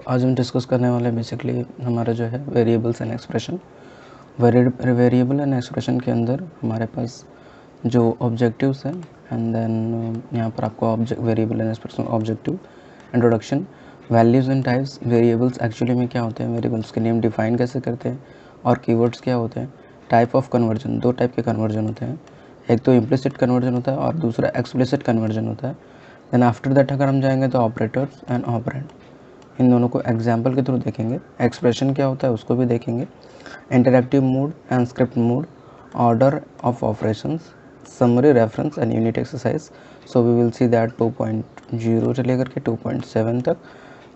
आज हम डिस्कस करने वाले हैं बेसिकली हमारा जो है variables and expression. Variable and expression के अंदर हमारे पास जो ऑब्जेक्टिव्स हैं एंड देन यहाँ पर आपको variable and expression objective, introduction, values and types, variables actually में क्या होते हैं, वेरिएबल्स के नेम डिफाइन कैसे करते हैं और कीवर्ड्स क्या होते हैं, टाइप ऑफ कन्वर्जन, दो टाइप के कन्वर्जन होते हैं, एक तो इम्प्लिसिट कन्वर्जन होता है और दूसरा एक्सप्लिसिट कन्वर्जन होता है। देन आफ्टर दैट अगर हम जाएंगे तो ऑपरेटर्स एंड ऑपरेंड, इन दोनों को एग्जाम्पल के थ्रू देखेंगे। एक्सप्रेशन क्या होता है उसको भी देखेंगे। Interactive mode and script mode, order of operations, summary, reference and unit exercise. So we will see that 2.0 से लेकर के 2.7 तक।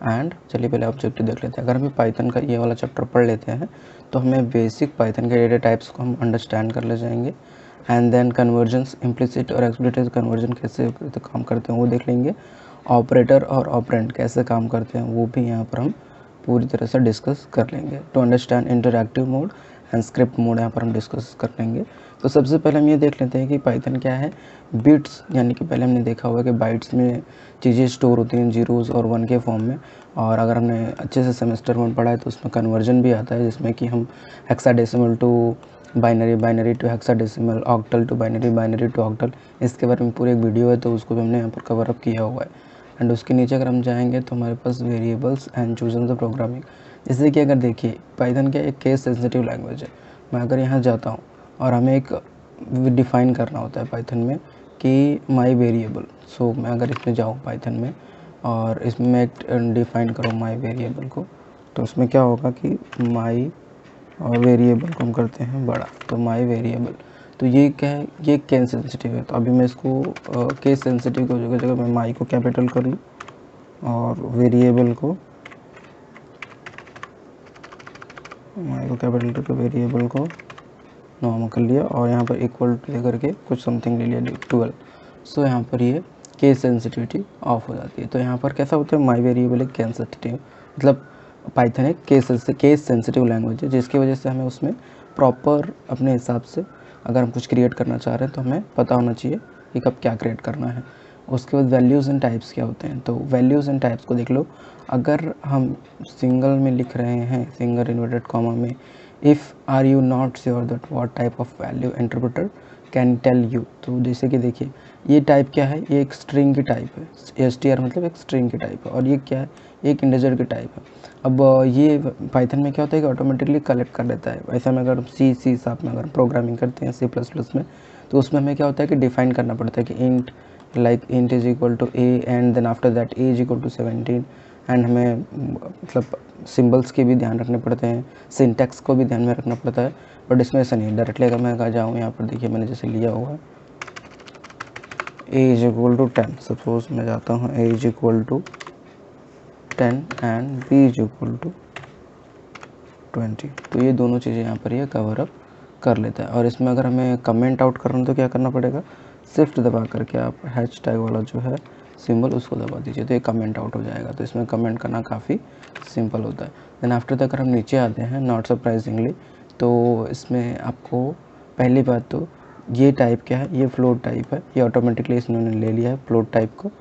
एंड चलिए पहले ऑब्जेक्टिव देख लेते हैं। अगर हम पाइथन का ये वाला चैप्टर पढ़ लेते हैं तो हमें बेसिक पाइथन के डेटा टाइप्स को हम अंडरस्टैंड कर ले जाएंगे। एंड देन कन्वर्जन्स, इम्प्लिसिट और एक्सप्लिसिट कन्वर्जन कैसे काम करते हैं वो देख लेंगे। ऑपरेटर और ऑपरेंड कैसे काम करते हैं वो भी यहाँ पर हम पूरी तरह से डिस्कस कर लेंगे। To understand interactive mode and script mode यहाँ पर हम डिस्कस कर लेंगे। तो सबसे पहले हम ये देख लेते हैं कि पाइथन क्या है। बिट्स, यानी कि पहले हमने देखा होगा कि बाइट्स में चीज़ें स्टोर होती हैं जीरोज़ और 1 के फॉर्म में। और अगर हमने अच्छे से सेमेस्टर में पढ़ा है तो उसमें कन्वर्जन भी आता है, जिसमें कि हम hexadecimal to binary, binary to hexadecimal, octal to binary, binary to octal, इसके बारे में पूरी एक वीडियो है तो उसको भी हमने यहाँ पर कवर अप किया हुआ है। एंड उसके नीचे अगर हम जाएंगे तो हमारे पास variables and chosen the programming. जैसे कि अगर देखिए पाइथन क्या एक केस सेंसिटिव लैंग्वेज है। मैं अगर यहाँ जाता हूँ और हमें एक डिफ़ाइन करना होता है पाइथन में कि माई वेरिएबल। सो मैं अगर इसमें जाऊँ पाइथन में और इसमें मैं एक डिफ़ाइन करूँ माई वेरिएबल को, तो उसमें क्या होगा कि माई और वेरिएबल को हम करते हैं बड़ा, तो माई वेरिएबल। तो ये क्या है, ये केस सेंसिटिव है। तो अभी मैं इसको केस सेंसिटिव की जगह मैं माई को कैपिटल कर लूँ और वेरिएबल को कैपिटल करके वेरिएबल को नॉर्मल कर लिया और यहाँ पर इक्वल टू लेकर के कुछ समथिंग ले लिया 12। सो यहाँ पर ये केस सेंसिटिविटी ऑफ हो जाती है। तो यहाँ पर कैसा होता है, माई वेरिएबल एक केस सेंसिटिव, मतलब पाइथन एक केस सेंसिटिव लैंग्वेज है, जिसकी वजह से हमें उसमें प्रॉपर अपने हिसाब से अगर हम कुछ क्रिएट करना चाह रहे हैं तो हमें पता होना चाहिए कि कब क्या क्रिएट करना है। उसके बाद वैल्यूज़ एंड टाइप्स क्या होते हैं, तो वैल्यूज़ एंड टाइप्स को देख लो। अगर हम सिंगल में लिख रहे हैं, सिंगल इन्वर्टेड कॉमा में, if are you not sure that what type of value interpreter can tell you. तो जैसे कि देखिए ये टाइप क्या है, ये एक स्ट्रिंग की टाइप है। str मतलब एक स्ट्रिंग की टाइप है और ये क्या है, एक इंटीजर की टाइप है। अब ये पाइथन में क्या होता है कि ऑटोमेटिकली कलेक्ट कर लेता है। वैसे में अगर सी साथ में अगर प्रोग्रामिंग करते हैं C++ में, तो उसमें हमें क्या होता है कि डिफाइन करना पड़ता है कि int int is equal to a and then after that a is equal to 17। And हमें मतलब सिंबल्स के भी ध्यान रखने पड़ते हैं, सिंटैक्स को भी ध्यान में रखना पड़ता है। बट इसमें ऐसा नहीं, डायरेक्टली अगर मैं कहा जाऊँ यहाँ पर देखिए मैंने जैसे लिया हुआ है a is equal to 10, suppose मैं जाता हूँ a is equal to 10 and b is equal to 20। तो ये दोनों चीज़ें यहाँ पर ये कवर अप कर लेता है। और इसमें अगर हमें कमेंट आउट करना तो क्या करना पड़ेगा, शिफ्ट दबा करके आप हैशटैग वाला जो है सिंबल उसको दबा दीजिए तो ये कमेंट आउट हो जाएगा। तो इसमें कमेंट करना काफ़ी सिंपल होता है। देन आफ्टर दैट अगर हम नीचे आते हैं नॉट सरप्राइजिंगली, तो इसमें आपको पहली बात तो ये टाइप क्या है, ये फ्लोट टाइप है। ये ऑटोमेटिकली इन्होंने ले लिया है फ्लोट टाइप को।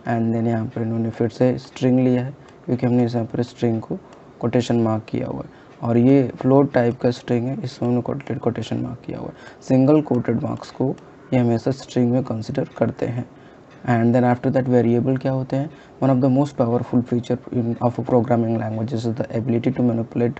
एंड देन यहाँ पर इन्होंने फिर से स्ट्रिंग लिया है क्योंकि हमने यहाँ पर स्ट्रिंग को कोटेशन मार्क किया हुआ है और ये फ्लोट टाइप का स्ट्रिंग है, इसमें उन्होंने कोटेशन मार्क किया हुआ है। सिंगल कोटेड मार्क्स को ये हमेशा स्ट्रिंग में कंसिडर करते हैं। And then after that variable क्या होते हैं, one of the most powerful feature of a programming language is the ability to manipulate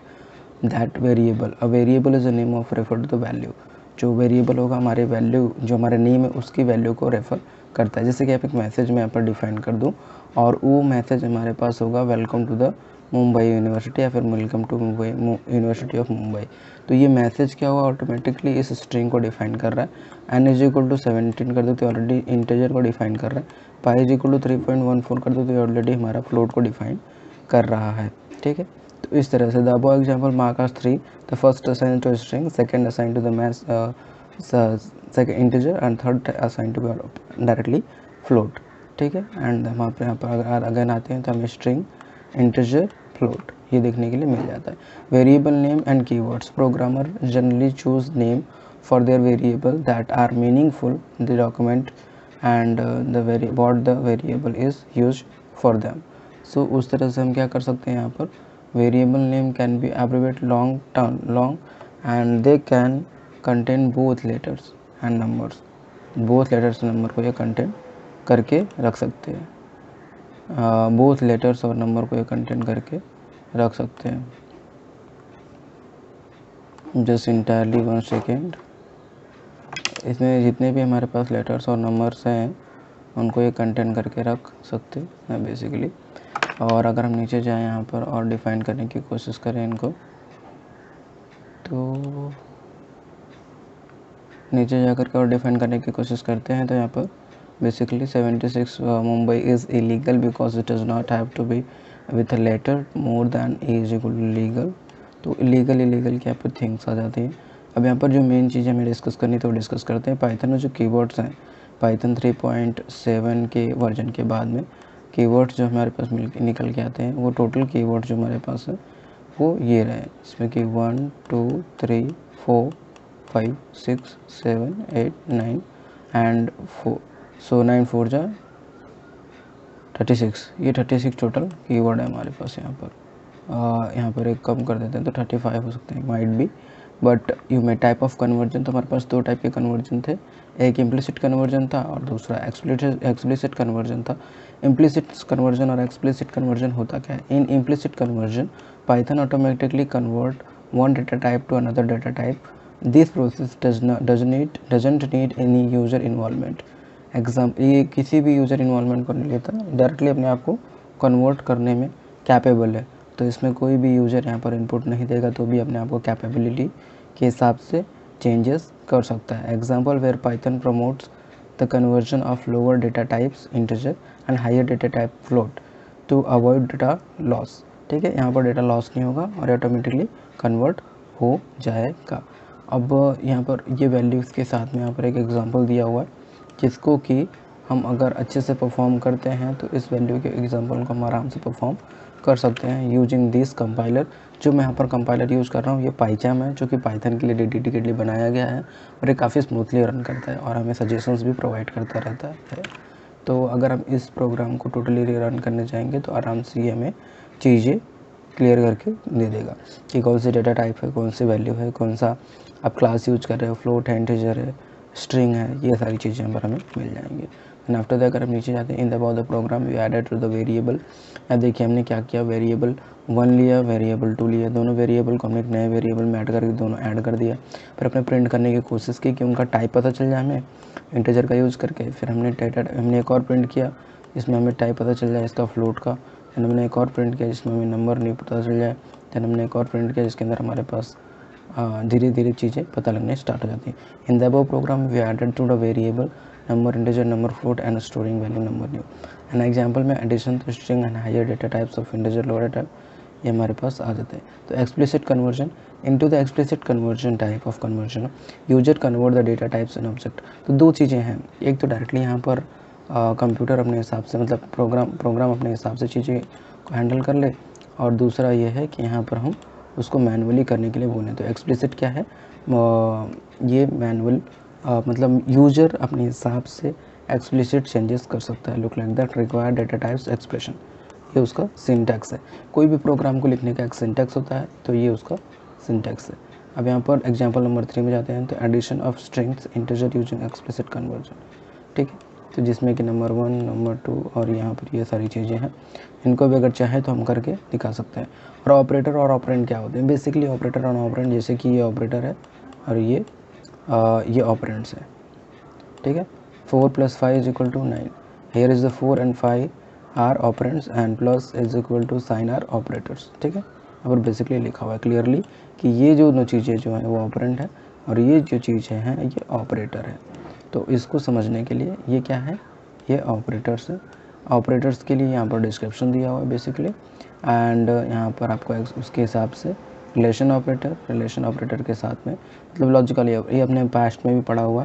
that variable. A variable is a name of refer to the value. जो variable होगा हमारे value, जो हमारे name है उसकी वैल्यू को refer करता है। जैसे कि आप एक मैसेज में यहाँ पर डिफाइन कर दूँ और वो मैसेज हमारे पास होगा welcome to the Mumbai university या फिर welcome to Mumbai university of Mumbai. तो ये मैसेज क्या हुआ, ऑटोमेटिकली इस स्ट्रिंग को डिफाइन कर रहा है। n इज इक्वल टू 17 कर दो तो ऑलरेडी इंटीजर को डिफाइन कर रहा है। पाई इज इक्वल टू 3.14 कर दो तो ऑलरेडी हमारा फ्लोट को डिफाइन कर रहा है। ठीक है, तो इस तरह से the above example marks 3, the first assign to string, second assign to the math second integer and third assign to directly float. ठीक है, एंड हम यहाँ पर अगर अगेन आते हैं तो हमें स्ट्रिंग, इंटीजर, फ्लोट ये देखने के लिए मिल जाता है। Variable name and keywords, programmer generally choose name for their variable that are meaningful the document and the what the variable is used for them. So उस तरह से हम क्या कर सकते हैं, यहाँ पर variable name can be abbreviate long and they can contain both letters and numbers. Both letters number को ये कंटेन करके रख सकते हैं, बोथ लेटर्स और नंबर को ये कंटेन करके रख सकते हैं। Just entirely 1 second. इसमें जितने भी हमारे पास लेटर्स और नंबर्स हैं उनको ये कंटेन करके रख सकते हैं बेसिकली। और अगर हम नीचे जाएं यहाँ पर और डिफाइन करने की कोशिश करें इनको, तो नीचे जाकर के और डिफाइन करने की कोशिश करते हैं तो यहाँ पर basically 76 Mumbai is illegal because it does not have to be with a letter more than a is equal to legal. तो इलीगल की यहाँ पर थिंग्स आ जाती हैं। अब यहाँ पर जो मेन चीज़ हमें डिस्कस करनी तो डिस्कस करते हैं। पाइथन में जो कीवर्ड्स हैं, पाइथन 3.7 के वर्जन के बाद में कीवर्ड्स जो हमारे पास निकल के आते हैं, वो टोटल कीवर्ड जो हमारे पास है वो ये रहे, इसमें कि 1 2 3 4 5 6 7 8 9 एंड 4। सो 9 4 जा 36, ये 36 टोटल कीवर्ड है हमारे पास। यहाँ पर एक कम कर देते हैं तो 35 हो सकते हैं, might be. But you may type of conversion, तो हमारे पास 2 टाइप के कन्वर्जन थे, एक इम्प्लिसिट कन्वर्जन था और दूसरा एक्सप्लिसिट कन्वर्जन था। इम्प्लिसिट कन्वर्जन और एक्सप्लिसिट कन्वर्जन होता क्या है? In implicit conversion Python automatically convert one data type to another data type. This process doesn't need any user involvement. ये किसी भी यूज़र इन्वॉल्वमेंट को नहीं लेता, डायरेक्टली अपने आप को कन्वर्ट करने में कैपेबल है। तो इसमें कोई भी यूज़र यहाँ पर इनपुट नहीं देगा तो भी अपने आप को कैपेबिलिटी के हिसाब से चेंजेस कर सकता है। Example where Python promotes the conversion of lower data types integer and higher data type float to avoid data loss. ठीक है, यहाँ पर डेटा लॉस नहीं होगा और ऑटोमेटिकली कन्वर्ट हो जाएगा। अब यहाँ पर ये वैल्यूज़ के साथ में यहाँ पर एक एग्जांपल दिया हुआ है जिसको कि हम अगर अच्छे से परफॉर्म करते हैं तो इस वैल्यू के एग्जांपल को हम आराम से परफॉर्म कर सकते हैं यूजिंग दिस कंपाइलर। जो मैं यहाँ पर कंपाइलर यूज़ कर रहा हूँ ये पाइथन है, जो कि पाइथन के लिए डेडिकेटली बनाया गया है और ये काफ़ी स्मूथली रन करता है और हमें सजेशंस भी प्रोवाइड करता रहता है। तो अगर हम इस प्रोग्राम को टोटली रन करने जाएंगे तो आराम से ये हमें चीज़ें क्लियर करके दे देगा कि कौन सी डेटा टाइप है, कौन सी वैल्यू है, कौन सा आप क्लास यूज कर रहे हो, फ्लोट है, इंटीजर है, स्ट्रिंग है, ये सारी चीज़ें यहाँ पर हमें मिल जाएंगी। एंड आफ्टर दैट अगर हम नीचे जाते हैं, in the about the program we added to the variable. अब देखिए हमने क्या किया, वेरिएबल 1 लिया, वेरिएबल 2 लिया, दोनों वेरिएबल को हमने एक नए वेरिएबल में ऐड करके दोनों ऐड कर दिया। फिर अपने प्रिंट करने की कोशिश की कि उनका टाइप पता चल जाए हमें इंटीजर का यूज़ करके। फिर हमने एक और प्रिंट किया जिसमें हमें टाइप पता चल जाए इसका फ्लोट का। दैन हमने एक और प्रिंट किया जिसमें हमें नंबर नहीं पता चल जाए। दैन हमने एक और प्रिंट किया जिसके अंदर हमारे पास धीरे धीरे चीज़ें पता लगने स्टार्ट हो जाती हैं। In the above program we added to the variable number, integer, number, float and storing value number new. An example में addition to string and higher data types of integer, lower type, ये हमारे पास आ जाते हैं। तो explicit conversion, into the explicit conversion type of conversion user convert the data types in object. तो 2 चीज़ें हैं, एक तो डायरेक्टली यहाँ पर कंप्यूटर अपने हिसाब से, मतलब प्रोग्राम अपने हिसाब से चीज़ें को हैंडल कर ले, और दूसरा ये है कि यहाँ पर हम उसको मैनुअली करने के लिए बोलें। तो एक्सप्लिसिट क्या है, ये मैनुअल मतलब यूजर अपने हिसाब से एक्सप्लिसिट चेंजेस कर सकता है। Look like that required data types expression, ये उसका सिंटैक्स है। कोई भी प्रोग्राम को लिखने का एक सिंटैक्स होता है, तो ये उसका सिंटैक्स है। अब यहाँ पर एग्जांपल नंबर 3 में जाते हैं, तो addition of strings integer using explicit conversion. ठीक है, तो जिसमें कि नंबर 1, नंबर 2 और यहाँ पर ये सारी चीज़ें हैं, इनको भी अगर चाहे तो हम करके दिखा सकते हैं। और ऑपरेटर और ऑपरेंड क्या होते हैं? बेसिकली ऑपरेटर और ऑपरेंड, जैसे कि ये ऑपरेटर है और ये ऑपरेंड्स है। ठीक है, 4 + 5 = 9। Here is the 4 and 5 are operands and plus is equal to sign are operators. ठीक है, और बेसिकली लिखा हुआ है क्लियरली कि ये जो दो चीज़ें जो हैं वो ऑपरेंड है और ये जो चीज़ें हैं ये ऑपरेटर है। तो इसको समझने के लिए ये क्या है, ये ऑपरेटर्स है। ऑपरेटर्स के लिए यहाँ पर डिस्क्रिप्शन दिया हुआ है बेसिकली, एंड यहाँ पर आपको उसके हिसाब से रिलेशन ऑपरेटर के साथ में, मतलब लॉजिकल, ये अपने पास्ट में भी पढ़ा हुआ है।